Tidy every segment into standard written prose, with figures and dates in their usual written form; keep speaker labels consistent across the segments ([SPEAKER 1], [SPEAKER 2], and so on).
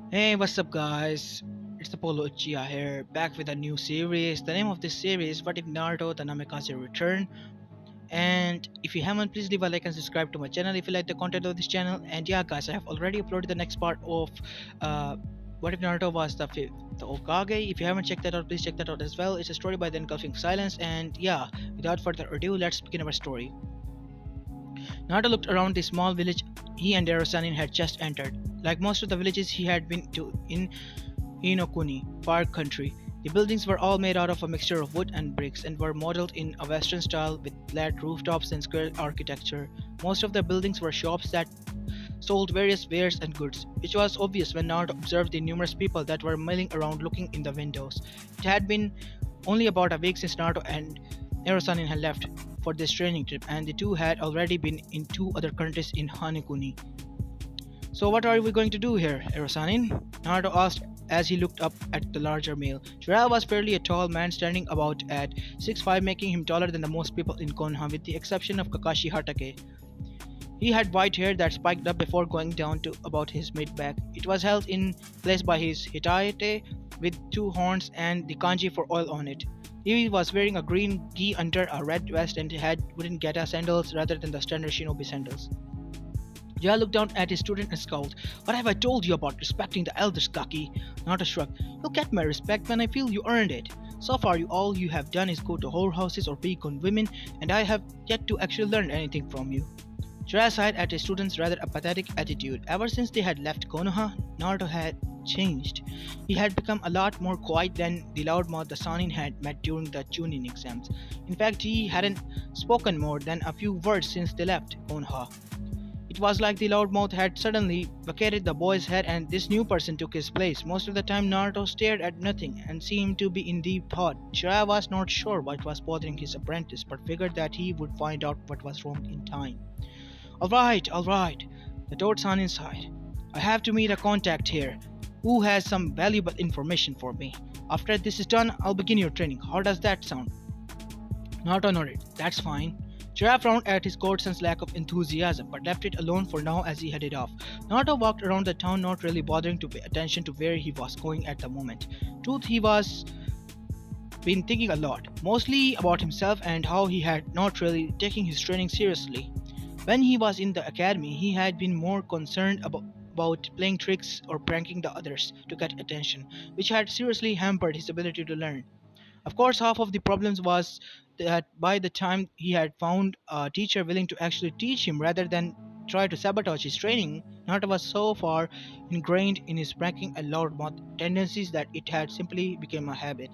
[SPEAKER 1] Hey, what's up, guys? It's Apollo Uchiha here, back with a new series. The name of this series, What If Naruto the Namikaze Return? And if you haven't, please leave a like and subscribe to my channel if you like the content of this channel. And yeah, guys, I have already uploaded the next part of uh, What If Naruto was the Okage. If you haven't checked that out, please check that out as well. It's a story by the Engulfing Silence. And yeah, without further ado, let's begin our story. Naruto looked around the small village he and Erosanin had just entered. Like most of the villages he had been to in Hinokuni, Park Country, the buildings were all made out of a mixture of wood and bricks and were modeled in a western style with flat rooftops and square architecture. Most of the buildings were shops that sold various wares and goods, which was obvious when Naruto observed the numerous people that were milling around looking in the windows. It had been only about a week since Naruto and Erosanin had left for this training trip, and the two had already been in two other countries in Hanekuni. So what are we going to do here, Erosanin? Naruto asked as he looked up at the larger male. Jiraiya was fairly a tall man standing about at 6'5", making him taller than the most people in Konoha with the exception of Kakashi Hatake. He had white hair that spiked up before going down to about his mid-back. It was held in place by his hitaite with two horns and the kanji for oil on it. He was wearing a green gi under a red vest and had wooden geta sandals rather than the standard shinobi sandals. Jaya looked down at his student and scowled. What have I told you about respecting the elders, Kaki? Not a shrug. You'll get my respect when I feel you earned it. So far, all you have done is go to whorehouses or peek on women, and I have yet to actually learn anything from you. Jiraiya sighed at his student's rather apathetic attitude. Ever since they had left Konoha, Naruto had changed. He had become a lot more quiet than the loudmouth the Sanin had met during the Chunin exams. In fact, he hadn't spoken more than a few words since they left Konoha. It was like the loudmouth had suddenly vacated the boy's head and this new person took his place. Most of the time Naruto stared at nothing and seemed to be in deep thought. Jiraiya was not sure what was bothering his apprentice but figured that he would find out what was wrong in time. Alright, the toad son inside. I have to meet a contact here who has some valuable information for me. After this is done, I'll begin your training. How does that sound? Naruto nodded. That's fine. Jiraiya frowned at his courtson's lack of enthusiasm, but left it alone for now as he headed off. Naruto walked around the town, not really bothering to pay attention to where he was going at the moment. Truth, he was been thinking a lot, mostly about himself and how he had not really taken his training seriously. When he was in the academy, he had been more concerned about playing tricks or pranking the others to get attention, which had seriously hampered his ability to learn. Of course, half of the problems was that by the time he had found a teacher willing to actually teach him rather than try to sabotage his training, Naruto was so far ingrained in his pranking and loudmouth tendencies that it had simply become a habit.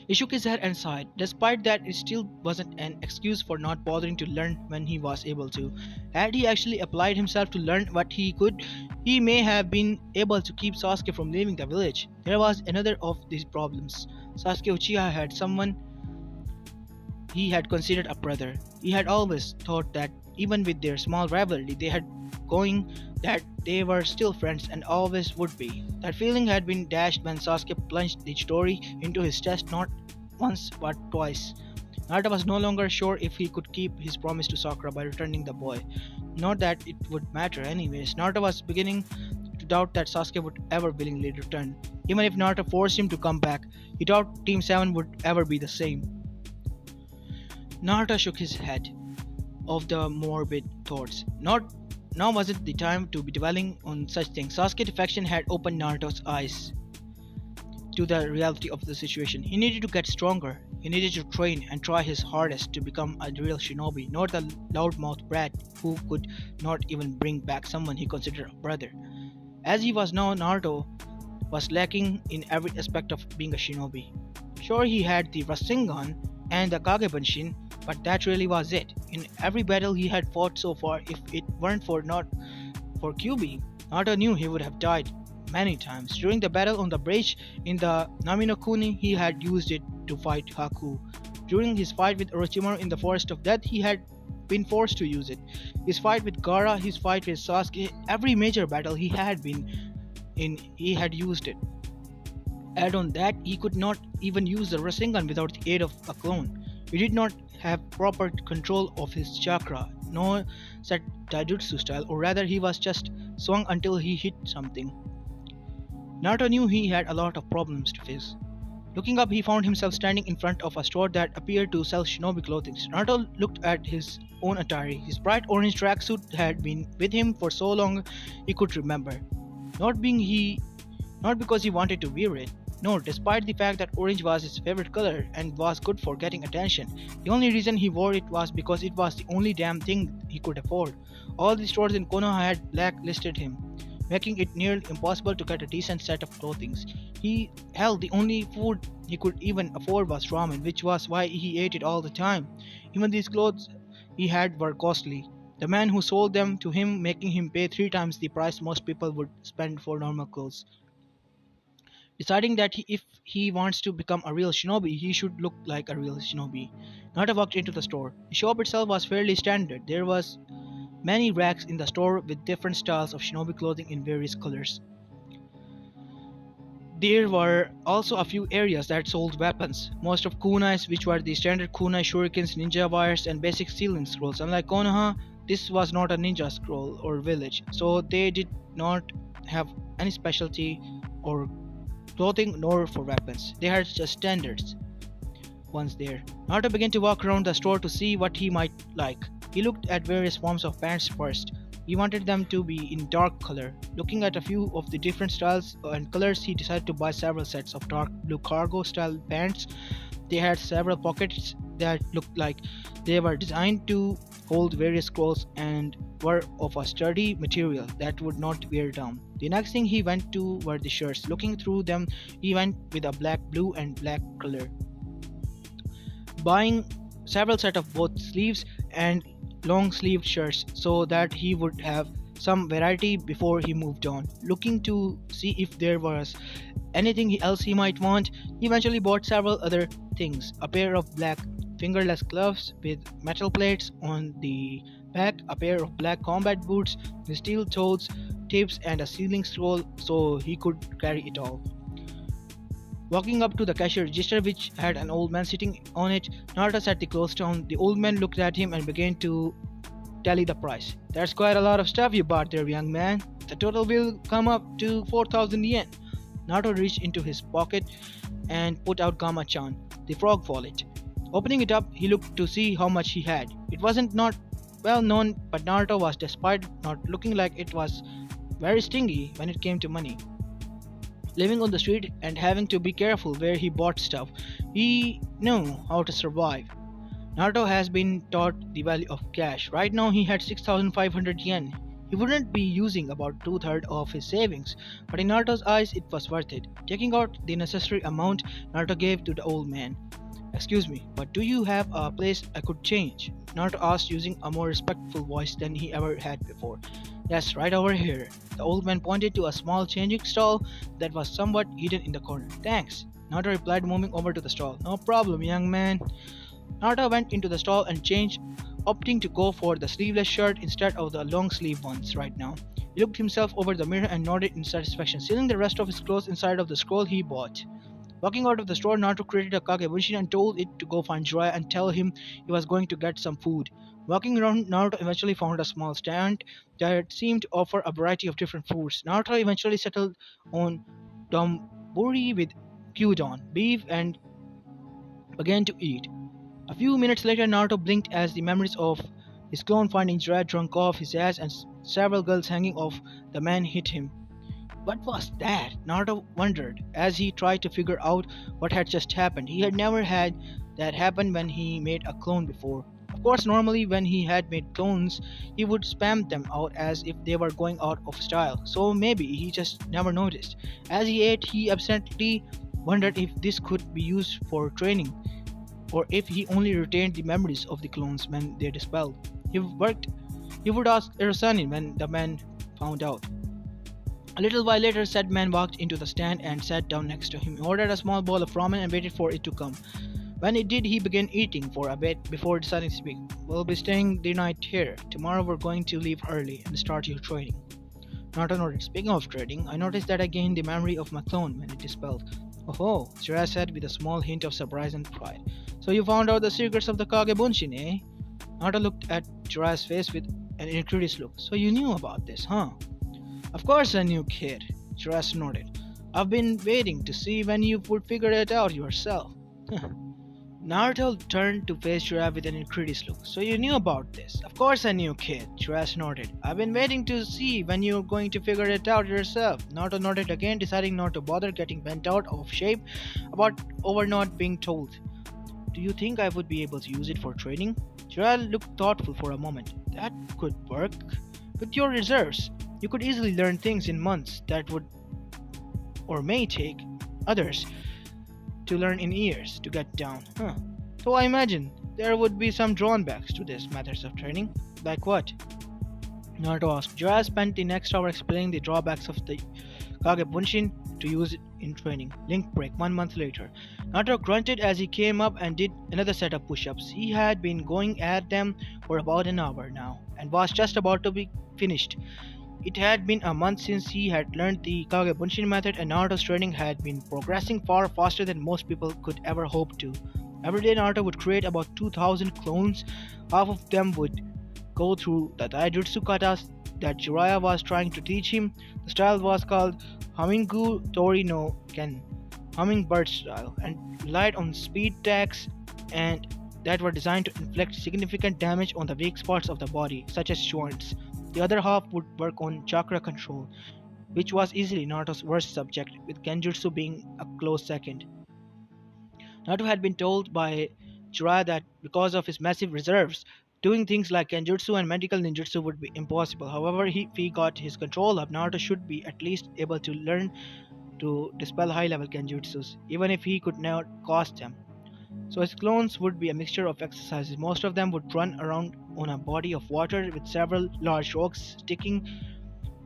[SPEAKER 1] He shook his head and sighed. Despite that, it still wasn't an excuse for not bothering to learn when he was able to. Had he actually applied himself to learn what he could, he may have been able to keep Sasuke from leaving the village. There was another of these problems. Sasuke Uchiha had someone he had considered a brother. He had always thought that even with their small rivalry they had going, that they were still friends and always would be. That feeling had been dashed when Sasuke plunged the story into his chest not once but twice. Naruto was no longer sure if he could keep his promise to Sakura by returning the boy. Not that it would matter anyways. Naruto was beginning to doubt that Sasuke would ever willingly return. Even if Naruto forced him to come back, he doubted Team 7 would ever be the same. Naruto shook his head of the morbid thoughts. Not now wasn't the time to be dwelling on such things. Sasuke's defection had opened Naruto's eyes to the reality of the situation. He needed to get stronger. He needed to train and try his hardest to become a real shinobi, not the loudmouth brat who could not even bring back someone he considered a brother. As he was now, Naruto was lacking in every aspect of being a shinobi. Sure, he had the Rasengan and the Kagebunshin, but that really was it. In every battle he had fought so far, if it weren't for not for QB, Naruto knew he would have died many times. During the battle on the bridge in the Naminokuni, he had used it to fight Haku. During his fight with Orochimaru in the Forest of Death, he had been forced to use it. His fight with Gaara, his fight with Sasuke, every major battle he had been in, he had used it. Add on that, he could not even use the Rasengan without the aid of a clone. He did not have proper control of his chakra, no set taijutsu style, or rather he was just swung until he hit something. Naruto knew he had a lot of problems to face. Looking up, he found himself standing in front of a store that appeared to sell shinobi clothing. Naruto looked at his own attire. His bright orange tracksuit had been with him for so long he could remember. Not being he Not because he wanted to wear it. No, despite the fact that orange was his favorite color and was good for getting attention. The only reason he wore it was because it was the only damn thing he could afford. All the stores in Konoha had blacklisted him, making it nearly impossible to get a decent set of clothing. The only food he could even afford was ramen, which was why he ate it all the time. Even these clothes he had were costly. The man who sold them to him making him pay 3 times the price most people would spend for normal clothes. Deciding that if he wants to become a real shinobi, he should look like a real shinobi. Nata walked into the store. The shop itself was fairly standard. There was many racks in the store with different styles of shinobi clothing in various colors. There were also a few areas that sold weapons. Most of kunais, which were the standard kunai shurikens, ninja wires, and basic sealing scrolls. Unlike Konoha, this was not a ninja scroll or village, so they did not have any specialty or clothing nor for weapons. They had just standards. Once there, Naruto began to walk around the store to see what he might like. He looked at various forms of pants first. He wanted them to be in dark color. Looking at a few of the different styles and colors, he decided to buy several sets of dark blue cargo style pants. They had several pockets that looked like they were designed to hold various scrolls and were of a sturdy material that would not wear down. The next thing he went to were the shirts. Looking through them, he went with a black, blue, and black color, buying several sets of both sleeves and long sleeved shirts so that he would have some variety before he moved on. Looking to see if there was anything else he might want, he eventually bought several other things: a pair of black fingerless gloves with metal plates on the back, a pair of black combat boots with steel toes, tips, and a sealing scroll so he could carry it all. Walking up to the cashier register, which had an old man sitting on it, Naruto set the clothes down. The old man looked at him and began to tally the price. "That's quite a lot of stuff you bought there, young man. The total will come up to 4,000 yen." Naruto reached into his pocket and put out Gama-chan, the frog wallet. Opening it up, he looked to see how much he had. It wasn't not well known, but Naruto was, despite not looking like it, was very stingy when it came to money. Living on the street and having to be careful where he bought stuff, he knew how to survive. Naruto has been taught the value of cash. Right now he had 6,500 yen. He wouldn't be using about two-thirds of his savings, but in Naruto's eyes it was worth it. Taking out the necessary amount, Naruto gave to the old man. "Excuse me, but do you have a place I could change?" Naruto asked, using a more respectful voice than he ever had before. "Yes, right over here." The old man pointed to a small changing stall that was somewhat hidden in the corner. "Thanks," Naruto replied, moving over to the stall. "No problem, young man." Naruto went into the stall and changed, opting to go for the sleeveless shirt instead of the long sleeve ones right now. He looked himself over the mirror and nodded in satisfaction, sealing the rest of his clothes inside of the scroll he bought. Walking out of the store, Naruto created a Kagebunshi and told it to go find Jiraiya and tell him he was going to get some food. Walking around, Naruto eventually found a small stand that seemed to offer a variety of different foods. Naruto eventually settled on donburi with gyudon, beef, and began to eat. A few minutes later, Naruto blinked as the memories of his clone finding Jiraiya drunk off his ass and several girls hanging off the man hit him. What was that? Naruto wondered as he tried to figure out what had just happened. He had never had that happen when he made a clone before. Of course, normally when he had made clones, he would spam them out as if they were going out of style. So maybe he just never noticed. As he ate, he absently wondered if this could be used for training, or if he only retained the memories of the clones when they dispelled. He would ask Irasani when the man found out. A little while later, said man walked into the stand and sat down next to him. He ordered a small bowl of ramen and waited for it to come. When it did, he began eating for a bit before deciding to speak. "We'll be staying the night here. Tomorrow we're going to leave early and start your training." Naruto nodded. "Speaking of trading, I noticed that I gained the memory of my clone when it dispelled." "Oh," Jiraiya said with a small hint of surprise and pride. "So you found out the secrets of the Kagebunshin, eh?" Naruto looked at Jiraiya's face with an incredulous look. "So you knew about this, huh?" "Of course I knew, kid," Jiraiya nodded. I've been waiting to see when you would figure it out yourself. Naruto turned to face Jiraiya with an incredulous look. So you knew about this? Of course I knew, kid. Jiraiya snorted. I've been waiting to see when you're going to figure it out yourself. Naruto nodded again, deciding not to bother getting bent out of shape about over not being told. Do you think I would be able to use it for training? Jiraiya looked thoughtful for a moment. That could work. With your reserves, you could easily learn things in months that would or may take others to learn in years to get down. So I imagine there would be some drawbacks to this methods of training. Like what? Naruto asked. Jiraiya spent the next hour explaining the drawbacks of the Kage Bunshin to use it in training. Link break 1 month later. Naruto grunted as he came up and did another set of push-ups. He had been going at them for about an hour now and was just about to be finished. It had been a month since he had learned the Kage Bunshin method, and Naruto's training had been progressing far faster than most people could ever hope to. Every day Naruto would create about 2000 clones. Half of them would go through the taijutsu katas that Jiraiya was trying to teach him. The style was called Hamingu Tori no Ken, hummingbird style, and relied on speed attacks and that were designed to inflict significant damage on the weak spots of the body, such as joints. The other half would work on chakra control, which was easily Naruto's worst subject, with Genjutsu being a close second. Naruto had been told by Jiraiya that because of his massive reserves, doing things like Genjutsu and medical ninjutsu would be impossible. However, if he got his control up, Naruto should be at least able to learn to dispel high level Genjutsus, even if he could not cast them. So his clones would be a mixture of exercises. Most of them would run around on a body of water with several large rocks sticking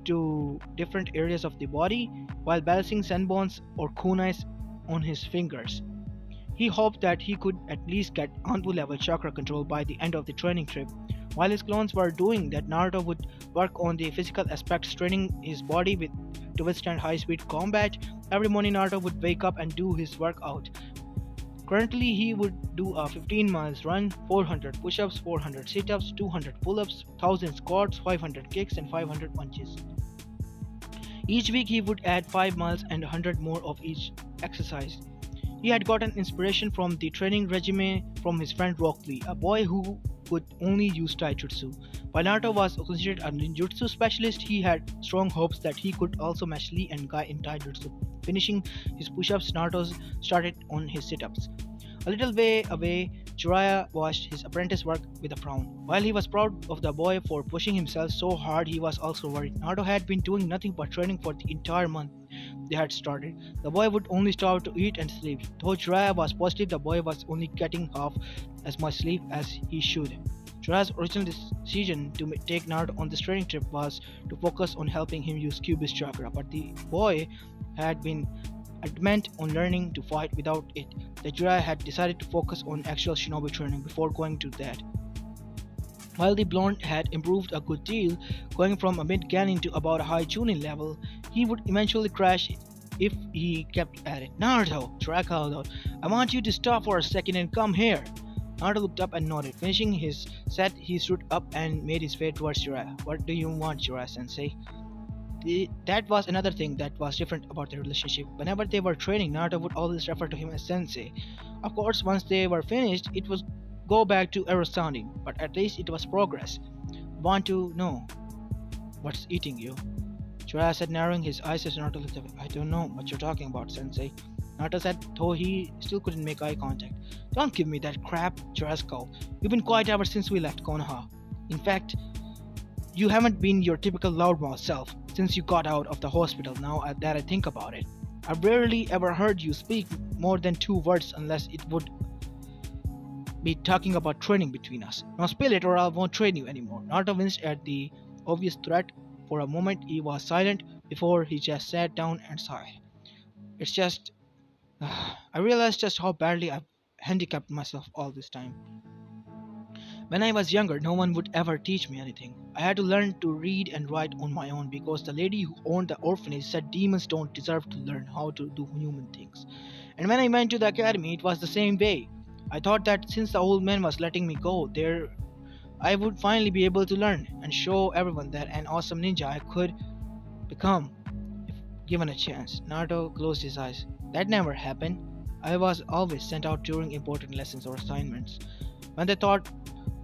[SPEAKER 1] to different areas of the body while balancing senbons or kunais on his fingers. He hoped that he could at least get Anbu level chakra control by the end of the training trip. While his clones were doing that, Naruto would work on the physical aspects, training his body to withstand high speed combat. Every morning, Naruto would wake up and do his workout. Currently, he would do a 15 miles run, 400 push ups, 400 sit ups, 200 pull ups, 1000 squats, 500 kicks, and 500 punches. Each week, he would add 5 miles and 100 more of each exercise. He had gotten inspiration from the training regime from his friend Rock Lee, a boy who could only use taijutsu. While Naruto was considered a ninjutsu specialist, he had strong hopes that he could also match Lee and Guy in taijutsu. Finishing his push-ups, Naruto started on his sit-ups. A little way away, Jiraiya watched his apprentice work with a frown. While he was proud of the boy for pushing himself so hard, he was also worried. Naruto had been doing nothing but training for the entire month they had started. The boy would only stop to eat and sleep. Though Jiraiya was positive the boy was only getting half as much sleep as he should. Jiraiya's original decision to take Naruto on this training trip was to focus on helping him use Cubist chakra, but the boy had been adamant on learning to fight without it. The Jiraiya had decided to focus on actual shinobi training before going to that. While the blonde had improved a good deal, going from a mid-ganin to about a high tuning level, he would eventually crash if he kept at it. Naruto, Jiraiya called out, I want you to stop for a second and come here. Naruto looked up and nodded. Finishing his set, he stood up and made his way towards Jiraiya. What do you want, Jiraiya-sensei? That was another thing that was different about their relationship. Whenever they were training, Naruto would always refer to him as sensei. Of course, once they were finished, it was go back to error sounding, but at least it was progress. Want to know what's eating you? Jiraiya said, narrowing his eyes as Naruto looked away. I don't know what you're talking about, sensei. Naruto said, though he still couldn't make eye contact. Don't give me that crap, Jiraiya scowled. You've been quiet ever since we left Konoha. In fact, you haven't been your typical loudmouth self since you got out of the hospital, now that I think about it. I've rarely ever heard you speak more than 2 words unless it would be talking about training between us. Now spill it or I won't train you anymore. Naruto winced at the obvious threat. For a moment he was silent before he just sat down and sighed. It's just... I realized just how badly I've handicapped myself all this time. When I was younger, no one would ever teach me anything. I had to learn to read and write on my own because the lady who owned the orphanage said demons don't deserve to learn how to do human things. And when I went to the academy, it was the same way. I thought that since the old man was letting me go there, I would finally be able to learn and show everyone that an awesome ninja I could become. given a chance. Naruto closed his eyes. That never happened. I was always sent out during important lessons or assignments. When they taught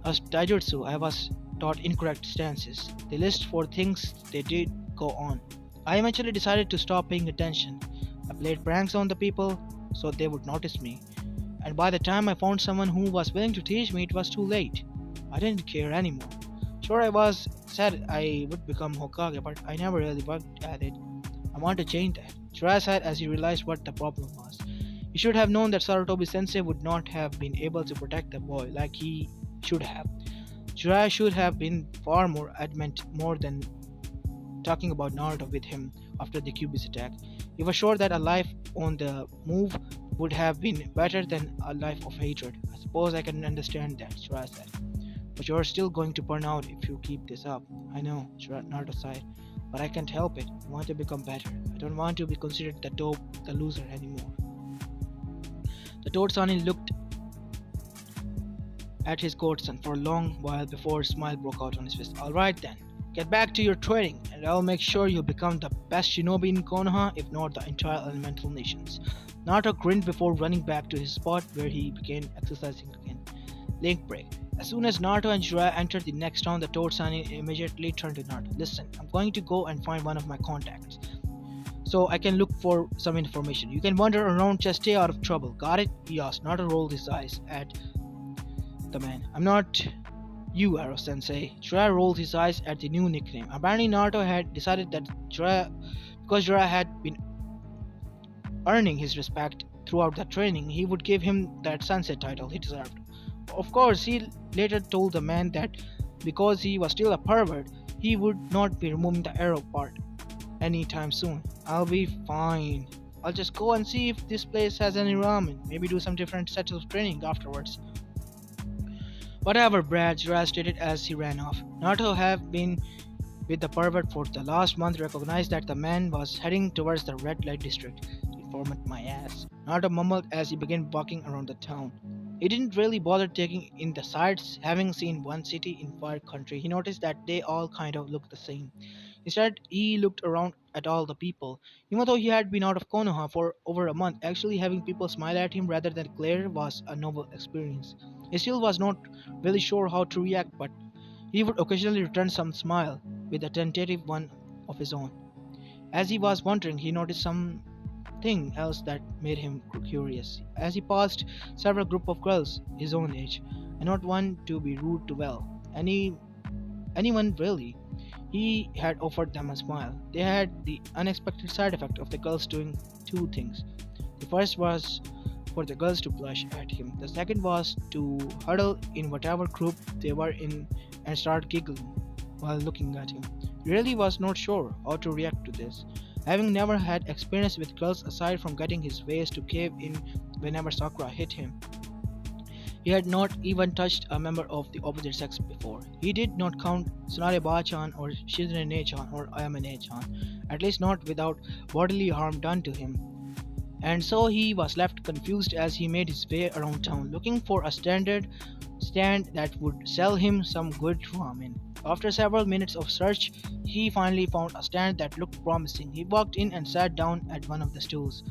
[SPEAKER 1] us taijutsu, I was taught incorrect stances. The list for things they did go on. I eventually decided to stop paying attention. I played pranks on the people so they would notice me. And by the time I found someone who was willing to teach me, it was too late. I didn't care anymore. Sure, I was said I would become Hokage, but I never really worked at it. I want to change that. Jiraiya said as he realized what the problem was. He should have known that Sarutobi sensei would not have been able to protect the boy like he should have. Jiraiya should have been far more adamant more than talking about Naruto with him after the Cubi's attack. He was sure that a life on the move would have been better than a life of hatred. I suppose I can understand that, Jiraiya said. But you're still going to burn out if you keep this up. I know, Naruto sighed. But I can't help it. I want to become better. I don't want to be considered the dope, the loser anymore. The Toad looked at his godson for a long while before a smile broke out on his face. Alright then, get back to your training, and I'll make sure you become the best shinobi in Konoha, if not the entire elemental nations. Naruto grinned before running back to his spot where he began exercising again. Link break. As soon as Naruto and Jiraiya entered the next town, the Toad immediately turned to Naruto. Listen, I'm going to go and find one of my contacts, so I can look for some information. You can wander around, just stay out of trouble. Got it? He asked. Naruto rolled his eyes at the man. I'm not you, Arrow Sensei. Jiraiya rolled his eyes at the new nickname. Apparently, Naruto had decided that because Jiraiya had been earning his respect throughout the training, he would give him that sensei title he deserved. Of course, he later told the man that because he was still a pervert, he would not be removing the arrow part anytime soon. I'll be fine. I'll just go and see if this place has any ramen. Maybe do some different sets of training afterwards. Whatever, Brad, Jiraiya stated as he ran off. Naruto have been with the pervert for the last month, recognized that the man was heading towards the red light district. Informant my ass. Naruto mumbled as he began walking around the town. He didn't really bother taking in the sights, having seen one city in far country. He noticed that they all kind of looked the same. Instead, he looked around at all the people. Even though he had been out of Konoha for over a month, actually having people smile at him rather than glare was a novel experience. He still was not really sure how to react, but he would occasionally return some smile with a tentative one of his own. As he was wondering, he noticed something else that made him curious. As he passed several group of girls his own age, and not one to be rude to anyone really. He had offered them a smile. They had the unexpected side effect of the girls doing two things. The first was for the girls to blush at him. The second was to huddle in whatever group they were in and start giggling while looking at him. He really was not sure how to react to this, having never had experience with girls aside from getting his waist to cave in whenever Sakura hit him. He had not even touched a member of the opposite sex before. He did not count Tsunade Ba-chan or Shizune-chan or Ayame-chan, at least not without bodily harm done to him. And so he was left confused as he made his way around town, looking for a standard stand that would sell him some good ramen. After several minutes of search, he finally found a stand that looked promising. He walked in and sat down at one of the stools.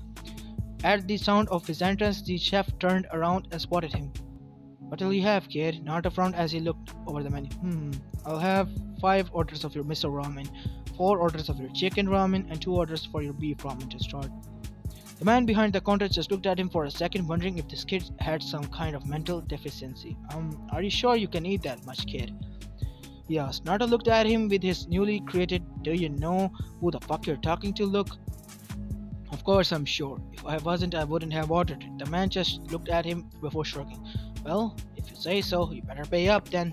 [SPEAKER 1] At the sound of his entrance, the chef turned around and spotted him. What'll you have, kid? Naruto frowned as he looked over the menu. I'll have 5 orders of your miso ramen, 4 orders of your chicken ramen, and 2 orders for your beef ramen to start. The man behind the counter just looked at him for a second, wondering if this kid had some kind of mental deficiency. Are you sure you can eat that much, kid? He asked. Naruto looked at him with his newly created "Do you know who the fuck you're talking to" look. Of course I'm sure. If I wasn't, I wouldn't have ordered it. The man just looked at him before shrugging. Well, if you say so, you better pay up then.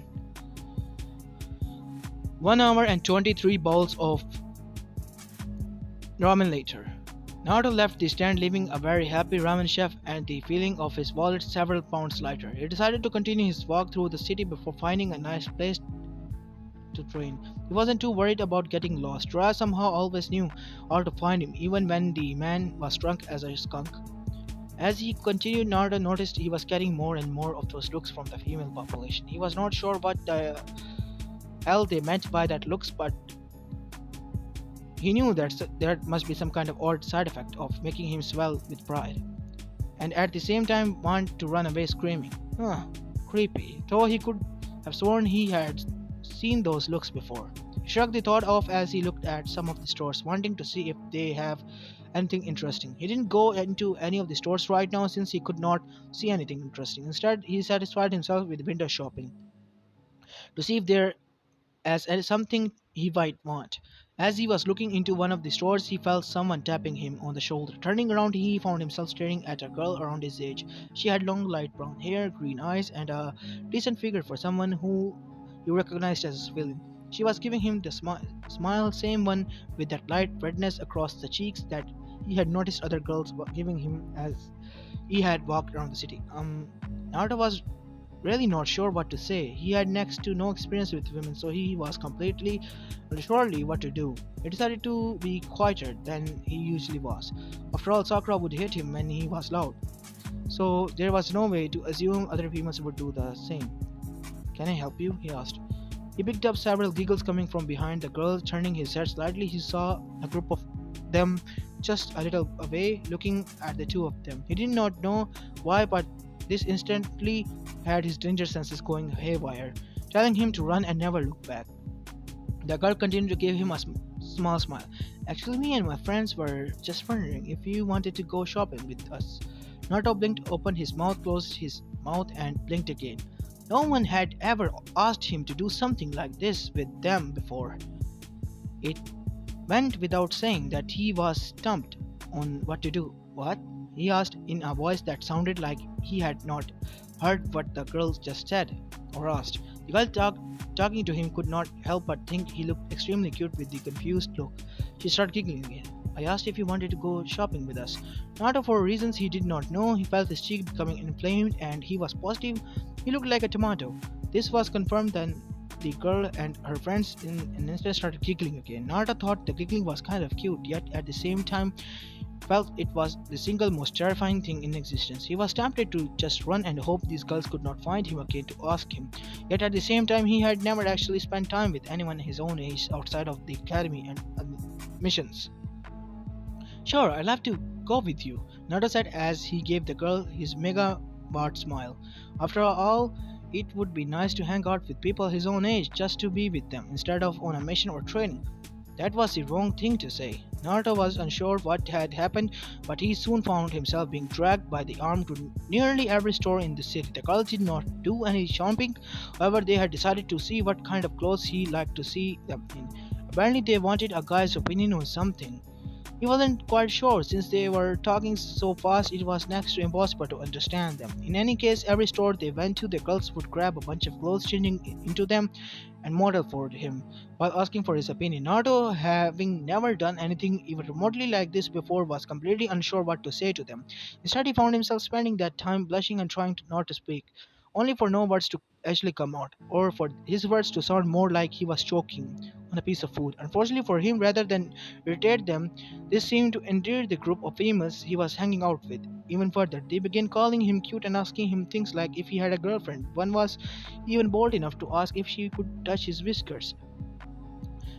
[SPEAKER 1] 1 hour and 23 bowls of ramen later. Naruto left the stand, leaving a very happy ramen chef and the feeling of his wallet several pounds lighter. He decided to continue his walk through the city before finding a nice place to train. He wasn't too worried about getting lost. Jiraiya somehow always knew how to find him, even when the man was drunk as a skunk. As he continued, Naruto noticed he was getting more and more of those looks from the female population. He was not sure what the hell they meant by that looks, but He knew that there must be some kind of odd side effect of making him swell with pride, and at the same time want to run away screaming. Huh, creepy. Though he could have sworn he had seen those looks before. He shrugged the thought off as he looked at some of the stores, wanting to see if they have anything interesting. He didn't go into any of the stores right now since he could not see anything interesting. Instead, he satisfied himself with window shopping to see if there as something he might want. As he was looking into one of the stores, he felt someone tapping him on the shoulder. Turning around, he found himself staring at a girl around his age. She had long, light brown hair, green eyes, and a decent figure for someone who he recognized as a civilian. She was giving him the smile, same one with that light redness across the cheeks that he had noticed other girls were giving him as he had walked around the city. Naruto was really not sure what to say. He had next to no experience with women, so he was completely unsurely what to do. He decided to be quieter than he usually was. After all, Sakura would hit him when he was loud, so there was no way to assume other humans would do the same. Can I help you? He asked. He picked up several giggles coming from behind the girl. Turning his head slightly, he saw a group of them just a little away, looking at the two of them. He did not know why, but this instantly had his danger senses going haywire, telling him to run and never look back. The girl continued to give him a small smile. Actually, me and my friends were just wondering if you wanted to go shopping with us. Naruto blinked, opened his mouth, closed his mouth, and blinked again. No one had ever asked him to do something like this with them before. It went without saying that he was stumped on what to do. What? He asked in a voice that sounded like he had not heard what the girl just said or asked. The girl talking to him could not help but think he looked extremely cute with the confused look. She started giggling again. I asked if he wanted to go shopping with us. Not for reasons he did not know. He felt his cheek becoming inflamed and he was positive he looked like a tomato. This was confirmed then the girl and her friends in an instant started giggling again. Naruto thought the giggling was kind of cute, yet at the same time felt it was the single most terrifying thing in existence. He was tempted to just run and hope these girls could not find him again to ask him. Yet at the same time, he had never actually spent time with anyone his own age outside of the academy and missions. Sure, I'd love to go with you, Naruto said as he gave the girl his mega bart smile. After all, it would be nice to hang out with people his own age just to be with them instead of on a mission or training. That was the wrong thing to say. Naruto was unsure what had happened, but he soon found himself being dragged by the arm to nearly every store in the city. The girls did not do any shopping, however, they had decided to see what kind of clothes he liked to see them in. Apparently, they wanted a guy's opinion on something. He wasn't quite sure since they were talking so fast it was next to impossible to understand them. In any case, every store they went to, the girls would grab a bunch of clothes, changing into them, and model for him while asking for his opinion. Naruto, having never done anything even remotely like this before, was completely unsure what to say to them. Instead, he found himself spending that time blushing and trying not to speak, only for no words to actually come out, or for his words to sound more like he was choking on a piece of food. Unfortunately for him, rather than irritate them, this seemed to endear the group of females he was hanging out with. Even further, they began calling him cute and asking him things like if he had a girlfriend. One was even bold enough to ask if she could touch his whiskers.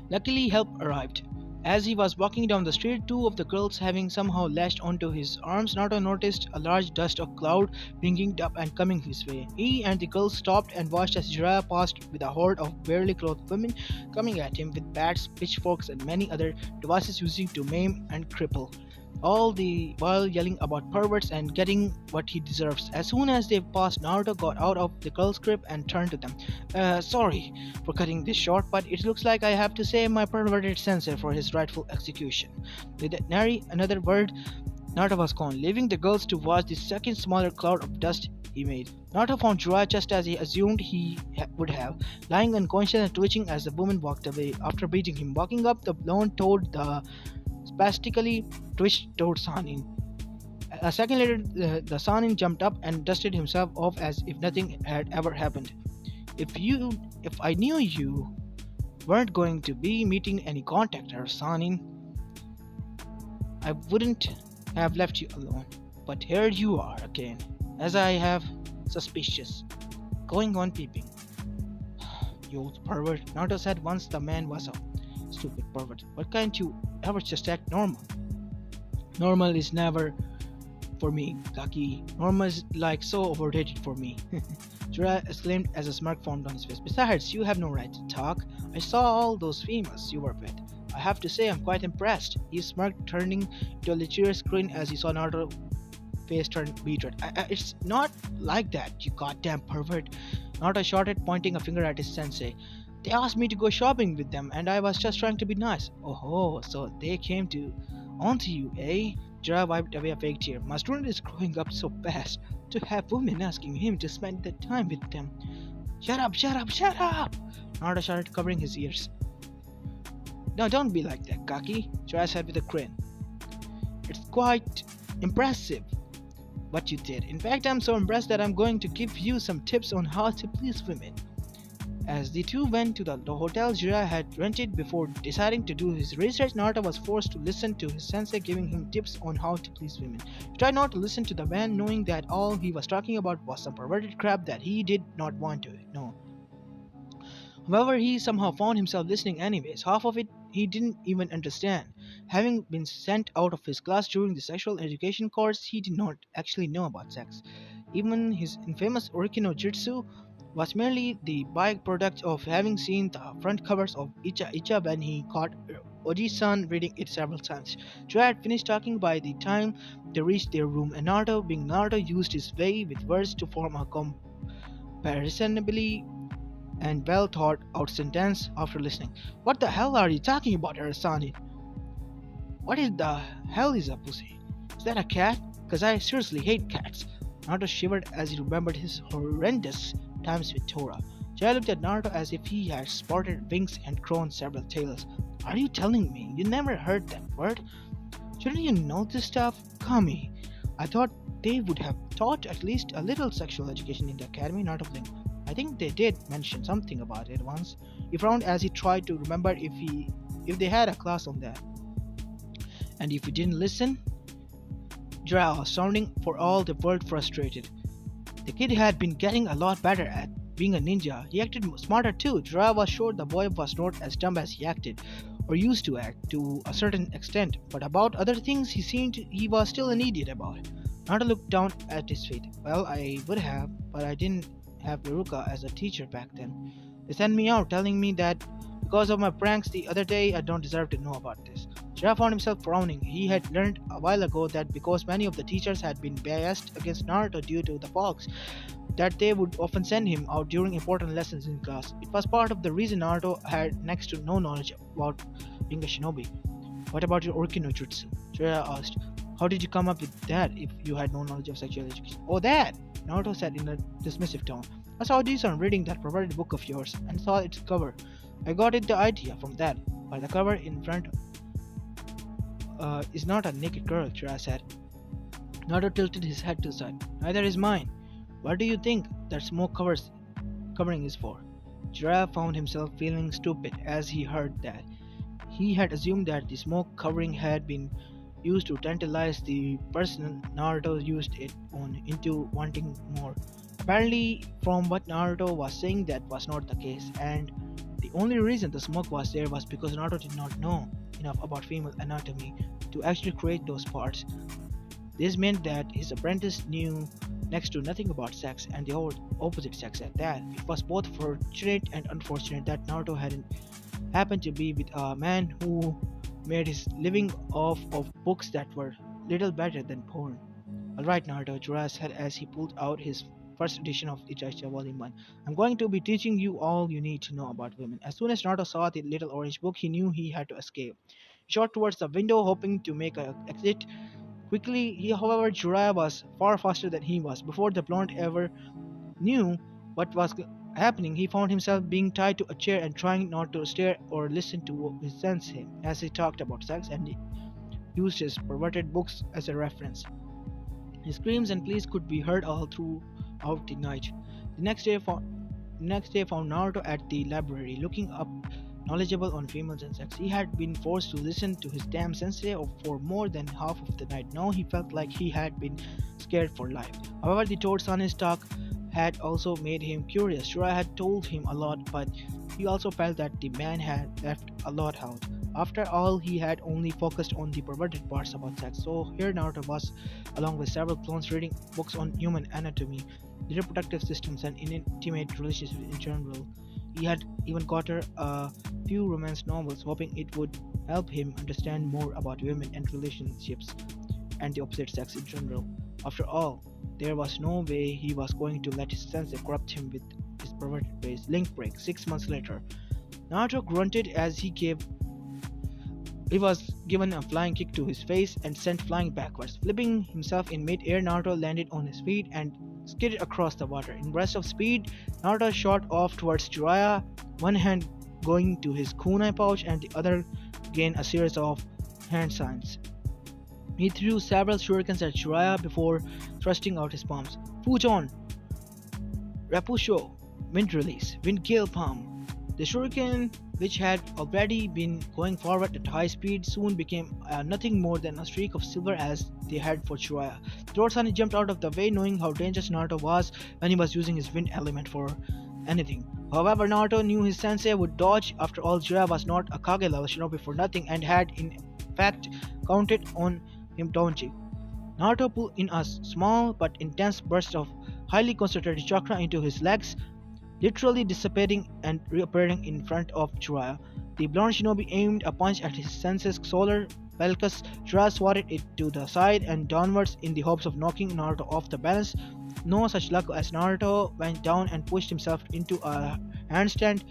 [SPEAKER 1] Luckily, help arrived. As he was walking down the street, two of the girls having somehow latched onto his arms, Naruto noticed a large dust of cloud being up and coming his way. He and the girls stopped and watched as Jiraiya passed with a horde of barely clothed women coming at him with bats, pitchforks, and many other devices using to maim and cripple, all the while yelling about perverts and getting what he deserves. As soon as they passed, Naruto got out of the girl's grip and turned to them. Sorry for cutting this short, but it looks like I have to save my perverted sensei for his rightful execution. With nary another word, Naruto was gone, leaving the girls to watch the second smaller cloud of dust he made. Naruto found Jiraiya just as he assumed he would have, lying unconscious and twitching as the woman walked away after beating him. Walking up the lawn toward the spastically twitched toward Sanin. A second later, the Sanin jumped up and dusted himself off as if nothing had ever happened. If I knew you weren't going to be meeting any contactors, Sanin, I wouldn't have left you alone. But here you are again, as I have suspicious, going on peeping. You old pervert, Naruto said once the man was up. Stupid pervert. Why can't you ever just act normal? Normal is never for me, Kaki. Normal is like so overrated for me. Jiraiya exclaimed as a smirk formed on his face. Besides, you have no right to talk. I saw all those females you were with. I have to say I'm quite impressed. He smirked, turning to a lecherous grin as he saw Naruto face turned beetroot. It's not like that, you goddamn pervert. Naruto shouted, pointing a finger at his sensei. They asked me to go shopping with them, and I was just trying to be nice. Oh, so they came to onto you, eh? Jiraiya wiped away a fake tear. My student is growing up so fast. To have women asking him to spend the time with them. Shut up, shut up, shut up! Naruto shouted, covering his ears. No, don't be like that, Kaki, Jiraiya said with a grin. It's quite impressive what you did. In fact, I'm so impressed that I'm going to give you some tips on how to please women. As the two went to the hotel Jiraiya had rented before deciding to do his research, Naruto was forced to listen to his sensei giving him tips on how to please women. He tried not to listen to the man, knowing that all he was talking about was some perverted crap that he did not want to know. However, he somehow found himself listening anyways. Half of it he didn't even understand. Having been sent out of his class during the sexual education course, he did not actually know about sex. Even his infamous Oriki no Jutsu was merely the byproduct of having seen the front covers of Icha Icha when he caught Oji-san reading it several times. Joe had finished talking by the time they reached their room, and Naruto, being Naruto, used his way with words to form a comparisonably and well thought out sentence after listening. What the hell are you talking about, Arasani? What is the hell is a pussy? Is that a cat? Cause I seriously hate cats. Naruto shivered as he remembered his horrendous times with Tora. Jai looked at Naruto as if he had sported wings and grown several tails. Are you telling me you never heard that word? Shouldn't you know this stuff? Kami, I thought they would have taught at least a little sexual education in the academy. Naruto blinked. I think they did mention something about it once. He frowned as he tried to remember if they had a class on that. And if you didn't listen? Jiraiya was sounding for all the world frustrated. The kid had been getting a lot better at being a ninja. He acted smarter too. Jiraiya was sure the boy was not as dumb as he acted, or used to act to a certain extent, but about other things he was still an idiot about. Naruto looked down at his feet. Well, I would have, but I didn't have Iruka as a teacher back then. They sent me out telling me that because of my pranks the other day I don't deserve to know about this. Jiraiya found himself frowning. He had learned a while ago that because many of the teachers had been biased against Naruto due to the fogs, that they would often send him out during important lessons in class. It was part of the reason Naruto had next to no knowledge about being a shinobi. What about your Oriki no Jutsu? Jiraiya asked. How did you come up with that if you had no knowledge of sexual education? Oh, that! Naruto said in a dismissive tone. I saw Oji-san reading that perverted book of yours and saw its cover. I got it the idea from that, but the cover in front is not a naked girl, Jiraiya said. Naruto tilted his head to the side. Neither is mine. What do you think that smoke covering is for? Jiraiya found himself feeling stupid as he heard that. He had assumed that the smoke covering had been used to tantalize the person Naruto used it on into wanting more. Apparently, from what Naruto was saying, that was not the case, and the only reason the smoke was there was because Naruto did not know enough about female anatomy to actually create those parts. This meant that his apprentice knew next to nothing about sex, and the opposite sex at that. It was both fortunate and unfortunate that Naruto hadn't happened to be with a man who made his living off of books that were little better than porn. Alright, Naruto, Jiraiya said as he pulled out his first edition of Ichiha Volume 1. I'm going to be teaching you all you need to know about women. As soon as Naruto saw the little orange book, he knew he had to escape. He shot towards the window, hoping to make an exit quickly. However, Jiraiya was far faster than he was. Before the blonde ever knew what was happening, he found himself being tied to a chair and trying not to stare or listen to his sensei as he talked about sex and used his perverted books as a reference. His screams and pleas could be heard all throughout the night. The next day found Naruto at the library, looking up knowledgeable on females and sex. He had been forced to listen to his damn sensei for more than half of the night. Now he felt like he had been scared for life. However, the Toad Sane's talk had also made him curious. Jiraiya had told him a lot, but he also felt that the man had left a lot out. After all, he had only focused on the perverted parts about sex. So here Naruto was, along with several clones, reading books on human anatomy, the reproductive systems, and intimate relationships in general. He had even got her a few romance novels, hoping it would help him understand more about women and relationships and the opposite sex in general. After all, there was no way he was going to let his sensei corrupt him with his perverted ways. Link break. 6 months later, Naruto grunted as he was given a flying kick to his face and sent flying backwards. Flipping himself in mid-air, Naruto landed on his feet and skidded across the water. In burst of speed, Naruto shot off towards Jiraiya, one hand going to his kunai pouch and the other again a series of hand signs. He threw several shurikens at Jiraiya before thrusting out his palms. Futon, Rapusho, Wind Release, Wind Gale Palm. The shuriken, which had already been going forward at high speed, soon became nothing more than a streak of silver as they headed for Jiraiya. Torotsani jumped out of the way, knowing how dangerous Naruto was when he was using his wind element for anything. However, Naruto knew his sensei would dodge. After all, Jiraiya was not a Kage level shinobi for nothing and had in fact counted on him dodging. Naruto pulled in a small but intense burst of highly concentrated chakra into his legs, literally dissipating and reappearing in front of Jiraiya. The blonde shinobi aimed a punch at his sensei's solar pelvis. Jiraiya swatted it to the side and downwards in the hopes of knocking Naruto off the balance. No such luck as Naruto went down and pushed himself into a handstand,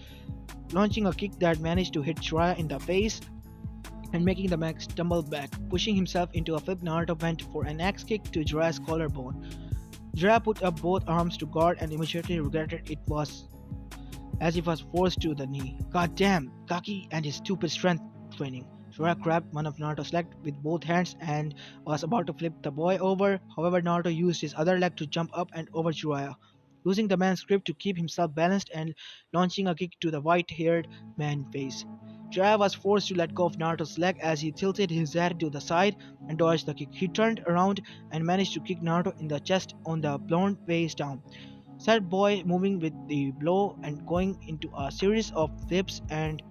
[SPEAKER 1] launching a kick that managed to hit Jiraiya in the face and making the man stumble back. Pushing himself into a flip, Naruto went for an axe kick to Jiraiya's collarbone. Jiraiya put up both arms to guard and immediately regretted it was as if was forced to the knee. God damn, Kaki and his stupid strength training. Jiraiya grabbed one of Naruto's legs with both hands and was about to flip the boy over. However, Naruto used his other leg to jump up and over Jiraiya, using the man's grip to keep himself balanced and launching a kick to the white-haired man's face. Jiraiya was forced to let go of Naruto's leg as he tilted his head to the side and dodged the kick. He turned around and managed to kick Naruto in the chest on the blonde face down. Sad boy moving with the blow and going into a series of flips, and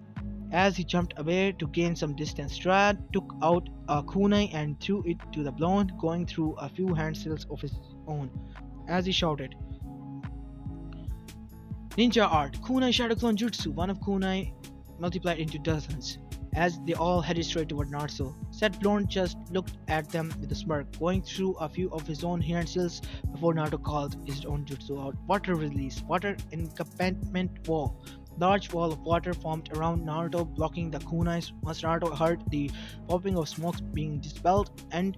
[SPEAKER 1] as he jumped away to gain some distance, Jiraiya took out a kunai and threw it to the blonde, going through a few handsills of his own. As he shouted, Ninja Art, Kunai Shadow Clone Jutsu, one of kunai multiplied into dozens. As they all headed straight toward Naruto, Seth Blonde just looked at them with a smirk, going through a few of his own hand seals before Naruto called his own jutsu out. Water release, water encampment wall. Large wall of water formed around Naruto, blocking the kunais. Once Naruto heard the popping of smoke being dispelled, and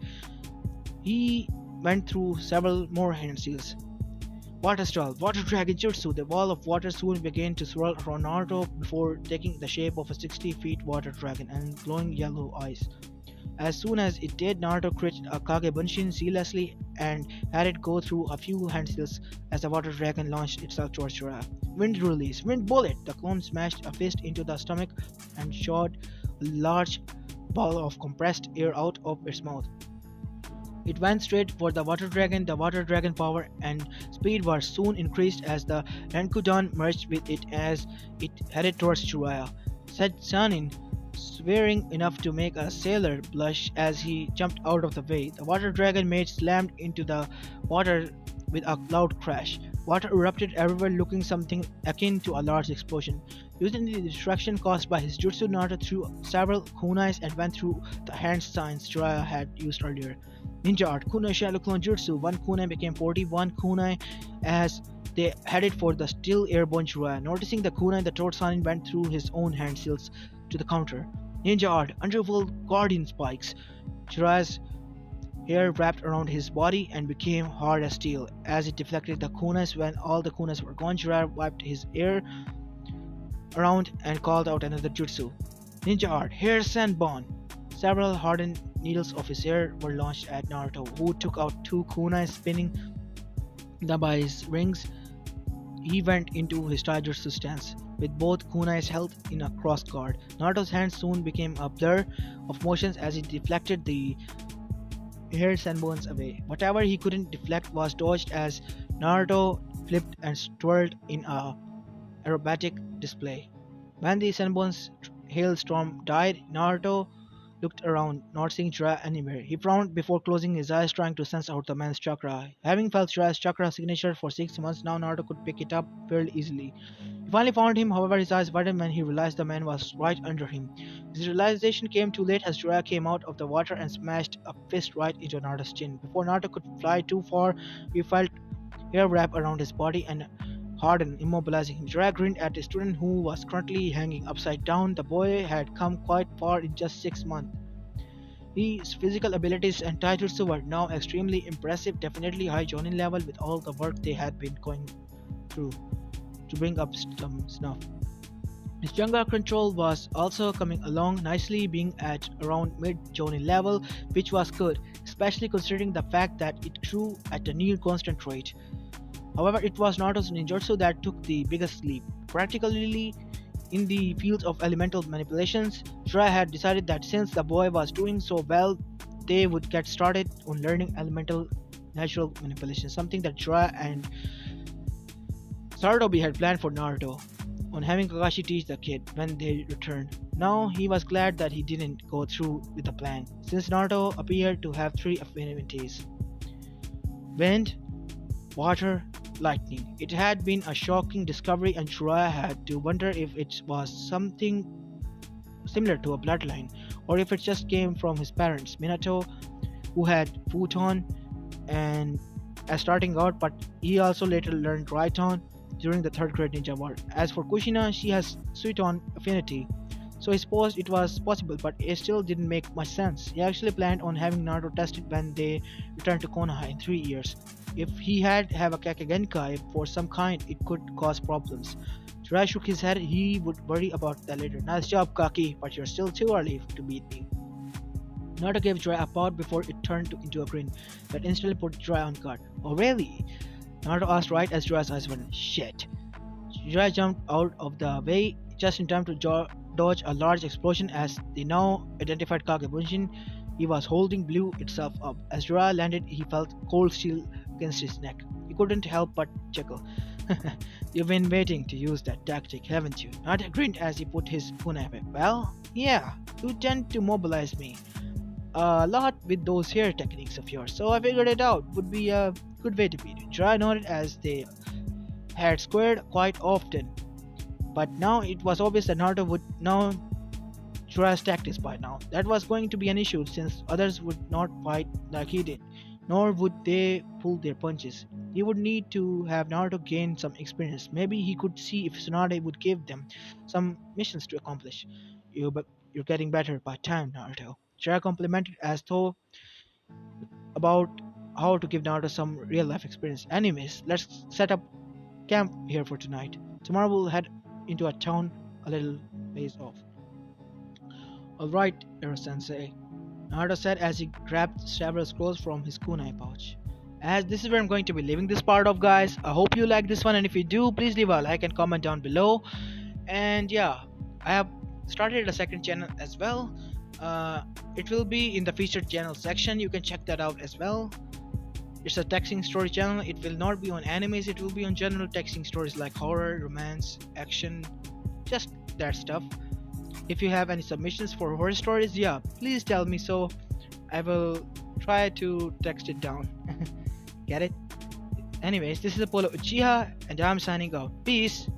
[SPEAKER 1] he went through several more hand seals. Water Straw, Water Dragon Jutsu. The wall of water soon began to swirl around Naruto before taking the shape of a 60-feet water dragon and glowing yellow eyes. As soon as it did, Naruto created a Kage Bunshin seamlessly and had it go through a few handsills as the water dragon launched itself towards Jiraiya. Wind Release, Wind Bullet. The clone smashed a fist into the stomach and shot a large ball of compressed air out of its mouth. It went straight for the water dragon. The water dragon power and speed were soon increased as the Renkudan merged with it as it headed towards Jiraiya. Said Sanin, swearing enough to make a sailor blush as he jumped out of the way. The water dragon mate slammed into the water with a loud crash. Water erupted everywhere, looking something akin to a large explosion. Using the destruction caused by his jutsu, Naruto threw several kunais and went through the hand signs Jiraiya had used earlier. Ninja Art, Kunai Shadow Clone Jutsu. One kunai became 41 kunai as they headed for the still airborne Jiraiya. Noticing the kunai, the Torotsani went through his own hand seals to the counter. Ninja Art, Underworld Guardian Spikes. Jiraiya's hair wrapped around his body and became hard as steel. As it deflected the kunais, when all the kunais were gone, Jiraiya wiped his hair around and called out another jutsu. Ninja Art, Hair Sandbone. Several hardened needles of his hair were launched at Naruto, who took out two kunai, spinning them by his rings. He went into his taijutsu stance, with both kunais held in a cross guard. Naruto's hands soon became a blur of motions as he deflected the hair sandbones away. Whatever he couldn't deflect was dodged as Naruto flipped and twirled in a aerobatic display. When the Senbon's hailstorm died, Naruto looked around, not seeing Jiraiya anywhere. He frowned before closing his eyes, trying to sense out the man's chakra. Having felt Jiraiya's chakra signature for 6 months, now Naruto could pick it up fairly easily. He finally found him, however, his eyes widened when he realized the man was right under him. His realization came too late as Jiraiya came out of the water and smashed a fist right into Naruto's chin. Before Naruto could fly too far, he felt hair wrap around his body and harden, immobilizing him. Jiraiya grinned at the student who was currently hanging upside down. The boy had come quite far in just 6 months. His physical abilities and taijutsu were now extremely impressive, definitely high Jonin level with all the work they had been going through to bring up some snuff. His Jenga control was also coming along nicely, being at around mid Jonin level, which was good, especially considering the fact that it grew at a near constant rate. However, it was Naruto's ninjutsu that took the biggest leap. Practically in the field of elemental manipulations, Jiraiya had decided that since the boy was doing so well, they would get started on learning elemental natural manipulation, something that Jiraiya and Sarutobi had planned for Naruto, on having Kakashi teach the kid when they returned. Now he was glad that he didn't go through with the plan, since Naruto appeared to have three affinities: wind, water, lightning. It had been a shocking discovery, and Jiraiya had to wonder if it was something similar to a bloodline, or if it just came from his parents, Minato, who had Futon and as starting out, but he also later learned Raiton during the third grade ninja war. As for Kushina, she has Suiton affinity, so he supposed it was possible, but it still didn't make much sense. He actually planned on having Naruto tested when they returned to Konoha in 3 years. If he had have a Kakegenkai for some kind, it could cause problems. Jiraiya shook his head. He would worry about that later. Nice job, Kaki, but you're still too early to beat me. Naruto gave Jiraiya a pout before it turned into a grin that instantly put Jiraiya on guard. Oh really? Naruto asked right as Jiraiya's eyes went. Shit. Jiraiya jumped out of the way just in time to dodge a large explosion as the now identified Kagebunshin he was holding blew itself up. As Jiraiya landed, he felt cold steel against his neck. He couldn't help but chuckle. You've been waiting to use that tactic, haven't you? Naruto grinned as he put his kunai back. Well, yeah, you tend to mobilize me a lot with those hair techniques of yours, so I figured it out would be a good way to beat you. Jiraiya nodded as they had squared quite often, but now it was obvious that Naruto would know Jiraiya's tactics by now. That was going to be an issue since others would not fight like he did, nor would they pull their punches. He would need to have Naruto gain some experience. Maybe he could see if Tsunade would give them some missions to accomplish. You're getting better by time, Naruto. Jiraiya complimented as though about how to give Naruto some real life experience. Anyways, let's set up camp here for tonight. Tomorrow we'll head into a town a little ways off. Alright, Ero Sensei, Naruto said as he grabbed several scrolls from his kunai pouch. As this is where I'm going to be leaving this part of, guys. I hope you like this one, and if you do, please leave a like and comment down below. And yeah, I have started a second channel as well. It will be in the featured channel section. You can check that out as well. It's a texting story channel. It will not be on animes. It will be on general texting stories like horror, romance, action, just that stuff. If you have any submissions for horror stories, yeah, please tell me so I will try to text it down. Get it? Anyways, this is Apollo Uchiha and I'm signing out. Peace.